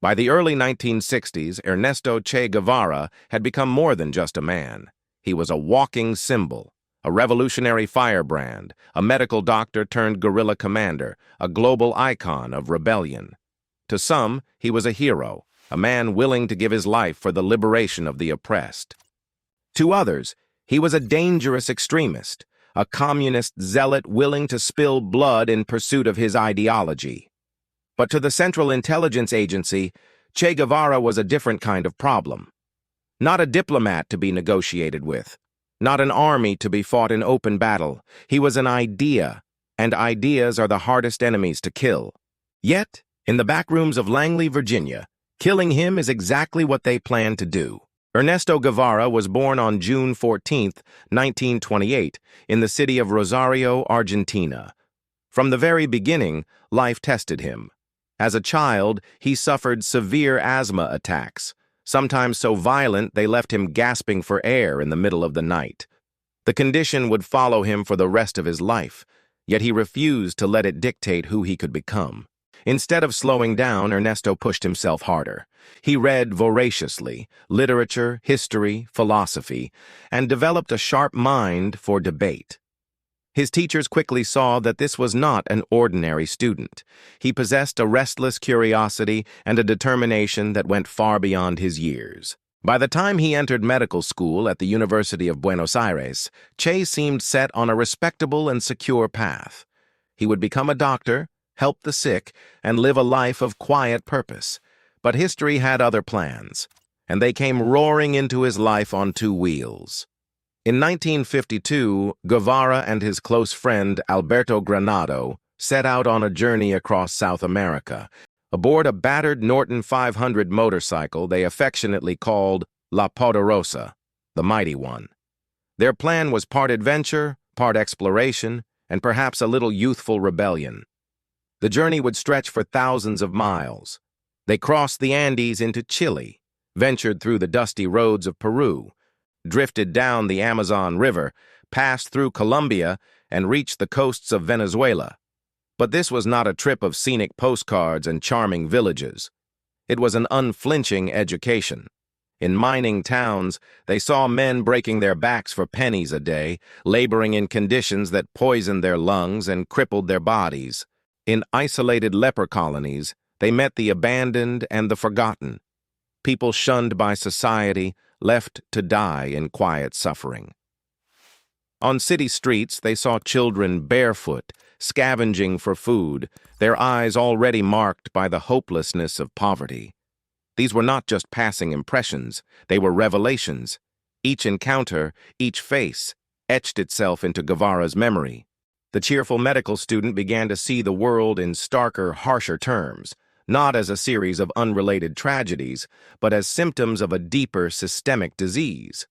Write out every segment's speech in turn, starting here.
By the early 1960s, Ernesto Che Guevara had become more than just a man. He was a walking symbol, a revolutionary firebrand, a medical doctor turned guerrilla commander, a global icon of rebellion. To some, he was a hero, a man willing to give his life for the liberation of the oppressed. To others, he was a dangerous extremist, a communist zealot willing to spill blood in pursuit of his ideology. But to the Central Intelligence Agency, Che Guevara was a different kind of problem. Not a diplomat to be negotiated with, not an army to be fought in open battle. He was an idea, and ideas are the hardest enemies to kill. Yet, in the backrooms of Langley, Virginia, killing him is exactly what they plan to do. Ernesto Guevara was born on June 14, 1928, in the city of Rosario, Argentina. From the very beginning, life tested him. As a child, he suffered severe asthma attacks, sometimes so violent they left him gasping for air in the middle of the night. The condition would follow him for the rest of his life, yet he refused to let it dictate who he could become. Instead of slowing down, Ernesto pushed himself harder. He read voraciously, literature, history, philosophy, and developed a sharp mind for debate. His teachers quickly saw that this was not an ordinary student. He possessed a restless curiosity and a determination that went far beyond his years. By the time he entered medical school at the University of Buenos Aires, Che seemed set on a respectable and secure path. He would become a doctor, help the sick, and live a life of quiet purpose. But history had other plans, and they came roaring into his life on two wheels. In 1952, Guevara and his close friend Alberto Granado set out on a journey across South America. Aboard a battered Norton 500 motorcycle they affectionately called La Poderosa, the Mighty One. Their plan was part adventure, part exploration, and perhaps a little youthful rebellion. The journey would stretch for thousands of miles. They crossed the Andes into Chile, ventured through the dusty roads of Peru, drifted down the Amazon River, passed through Colombia, and reached the coasts of Venezuela. But this was not a trip of scenic postcards and charming villages. It was an unflinching education. In mining towns, they saw men breaking their backs for pennies a day, laboring in conditions that poisoned their lungs and crippled their bodies. In isolated leper colonies, they met the abandoned and the forgotten, people shunned by society, left to die in quiet suffering. On city streets, they saw children barefoot, scavenging for food, their eyes already marked by the hopelessness of poverty. These were not just passing impressions, they were revelations. Each encounter, each face, etched itself into Guevara's memory. The cheerful medical student began to see the world in starker, harsher terms, not as a series of unrelated tragedies, but as symptoms of a deeper systemic disease.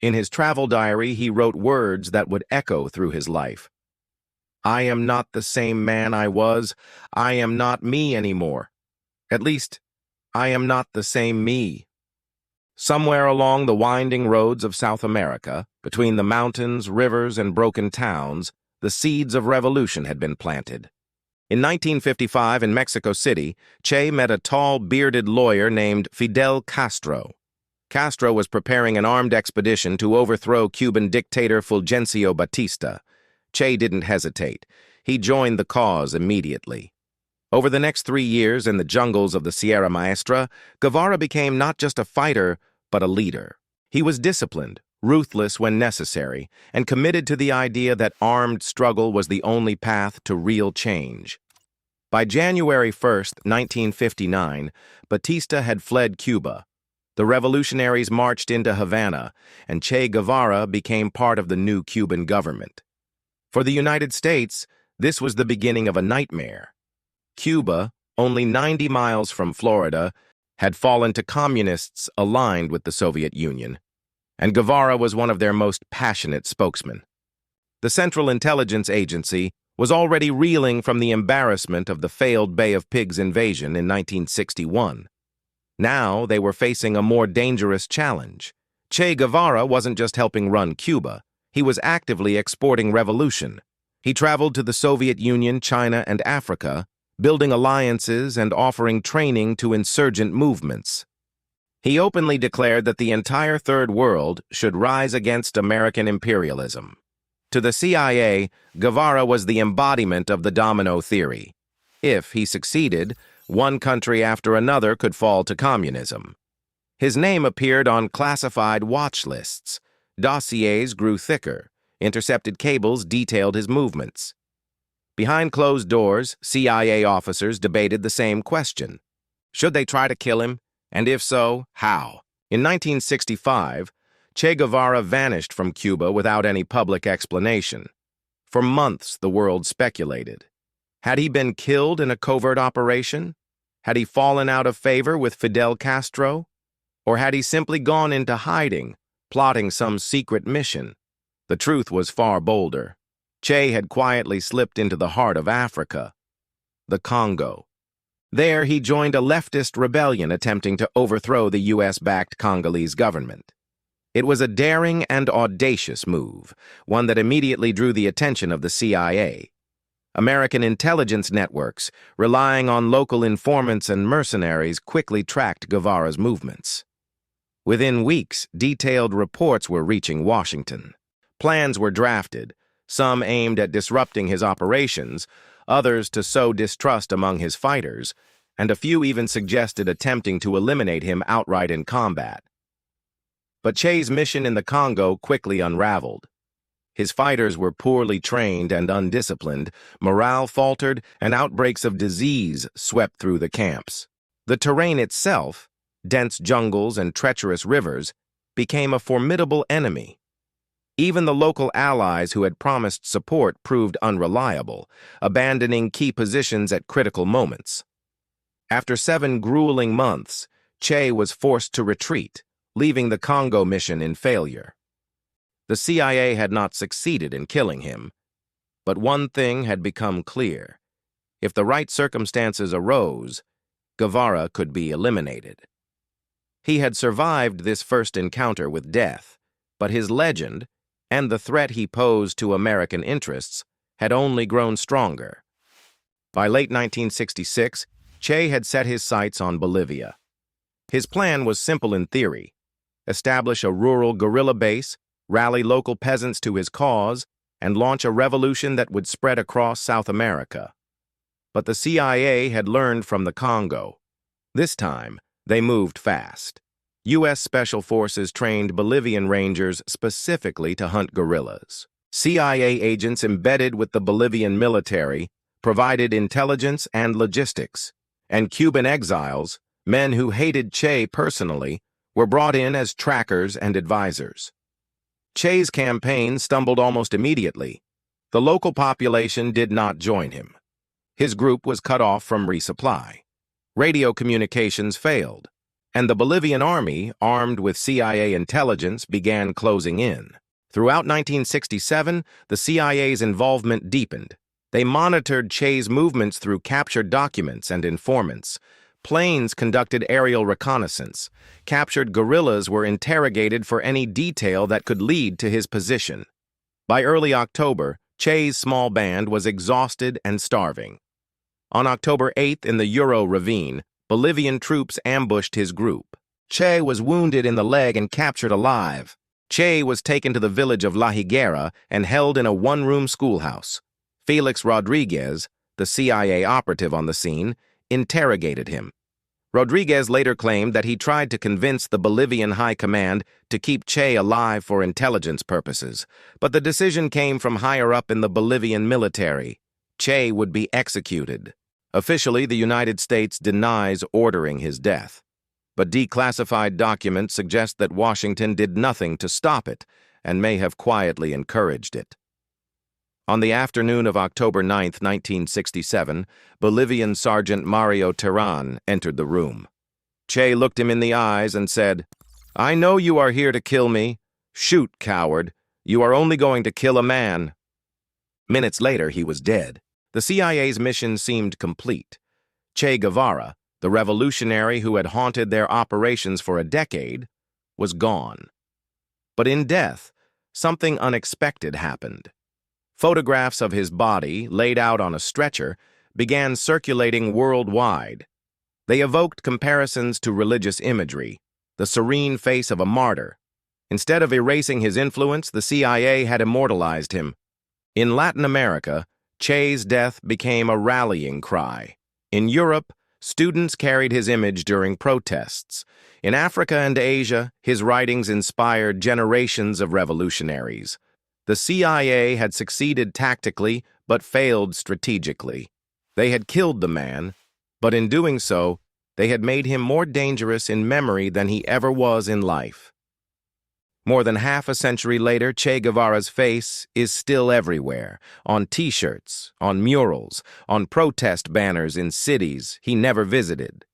In his travel diary, he wrote words that would echo through his life. "I am not the same man I was. I am not me anymore. At least, I am not the same me." Somewhere along the winding roads of South America, between the mountains, rivers, and broken towns, the seeds of revolution had been planted. In 1955, in Mexico City, Che met a tall, bearded lawyer named Fidel Castro. Castro was preparing an armed expedition to overthrow Cuban dictator Fulgencio Batista. Che didn't hesitate. He joined the cause immediately. Over the next 3 years in the jungles of the Sierra Maestra, Guevara became not just a fighter, but a leader. He was disciplined, ruthless when necessary, and committed to the idea that armed struggle was the only path to real change. By January 1, 1959, Batista had fled Cuba. The revolutionaries marched into Havana, and Che Guevara became part of the new Cuban government. For the United States, this was the beginning of a nightmare. Cuba, only 90 miles from Florida, had fallen to communists aligned with the Soviet Union, and Guevara was one of their most passionate spokesmen. The Central Intelligence Agency was already reeling from the embarrassment of the failed Bay of Pigs invasion in 1961. Now they were facing a more dangerous challenge. Che Guevara wasn't just helping run Cuba, he was actively exporting revolution. He traveled to the Soviet Union, China, and Africa, building alliances and offering training to insurgent movements. He openly declared that the entire Third World should rise against American imperialism. To the CIA, Guevara was the embodiment of the domino theory. If he succeeded, one country after another could fall to communism. His name appeared on classified watch lists. Dossiers grew thicker. Intercepted cables detailed his movements. Behind closed doors, CIA officers debated the same question. Should they try to kill him? And if so, how? In 1965, Che Guevara vanished from Cuba without any public explanation. For months, the world speculated. Had he been killed in a covert operation? Had he fallen out of favor with Fidel Castro? Or had he simply gone into hiding, plotting some secret mission? The truth was far bolder. Che had quietly slipped into the heart of Africa, the Congo. There, he joined a leftist rebellion attempting to overthrow the U.S.-backed Congolese government. It was a daring and audacious move, one that immediately drew the attention of the CIA. American intelligence networks, relying on local informants and mercenaries, quickly tracked Guevara's movements. Within weeks, detailed reports were reaching Washington. Plans were drafted, some aimed at disrupting his operations, others to sow distrust among his fighters, and a few even suggested attempting to eliminate him outright in combat. But Che's mission in the Congo quickly unraveled. His fighters were poorly trained and undisciplined, morale faltered, and outbreaks of disease swept through the camps. The terrain itself, dense jungles and treacherous rivers, became a formidable enemy. Even the local allies who had promised support proved unreliable, abandoning key positions at critical moments. After 7 grueling months, Che was forced to retreat, leaving the Congo mission in failure. The CIA had not succeeded in killing him, but one thing had become clear. If the right circumstances arose, Guevara could be eliminated. He had survived this first encounter with death, but his legend, and the threat he posed to American interests, had only grown stronger. By late 1966, Che had set his sights on Bolivia. His plan was simple in theory: establish a rural guerrilla base, rally local peasants to his cause, and launch a revolution that would spread across South America. But the CIA had learned from the Congo. This time, they moved fast. U.S. Special Forces trained Bolivian rangers specifically to hunt guerrillas. CIA agents embedded with the Bolivian military provided intelligence and logistics, and Cuban exiles, men who hated Che personally, were brought in as trackers and advisors. Che's campaign stumbled almost immediately. The local population did not join him. His group was cut off from resupply. Radio communications failed, and the Bolivian army, armed with CIA intelligence, began closing in. Throughout 1967, the CIA's involvement deepened. They monitored Che's movements through captured documents and informants. Planes conducted aerial reconnaissance. Captured guerrillas were interrogated for any detail that could lead to his position. By early October, Che's small band was exhausted and starving. On October 8th, in the Euro Ravine, Bolivian troops ambushed his group. Che was wounded in the leg and captured alive. Che was taken to the village of La Higuera and held in a one-room schoolhouse. Felix Rodriguez, the CIA operative on the scene, interrogated him. Rodriguez later claimed that he tried to convince the Bolivian High Command to keep Che alive for intelligence purposes, but the decision came from higher up in the Bolivian military. Che would be executed. Officially, the United States denies ordering his death, but declassified documents suggest that Washington did nothing to stop it and may have quietly encouraged it. On the afternoon of October 9, 1967, Bolivian Sergeant Mario Terán entered the room. Che looked him in the eyes and said, "I know you are here to kill me. Shoot, coward. You are only going to kill a man." Minutes later, he was dead. The CIA's mission seemed complete. Che Guevara, the revolutionary who had haunted their operations for a decade, was gone. But in death, something unexpected happened. Photographs of his body, laid out on a stretcher, began circulating worldwide. They evoked comparisons to religious imagery, the serene face of a martyr. Instead of erasing his influence, the CIA had immortalized him. In Latin America, Che's death became a rallying cry. In Europe, students carried his image during protests. In Africa and Asia, his writings inspired generations of revolutionaries. The CIA had succeeded tactically, but failed strategically. They had killed the man, but in doing so, they had made him more dangerous in memory than he ever was in life. More than half a century later, Che Guevara's face is still everywhere, on T-shirts, on murals, on protest banners in cities he never visited.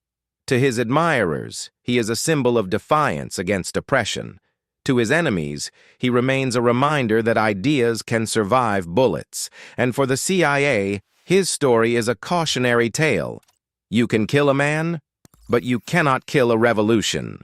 To his admirers, he is a symbol of defiance against oppression. To his enemies, he remains a reminder that ideas can survive bullets. And for the CIA, his story is a cautionary tale. You can kill a man, but you cannot kill a revolution.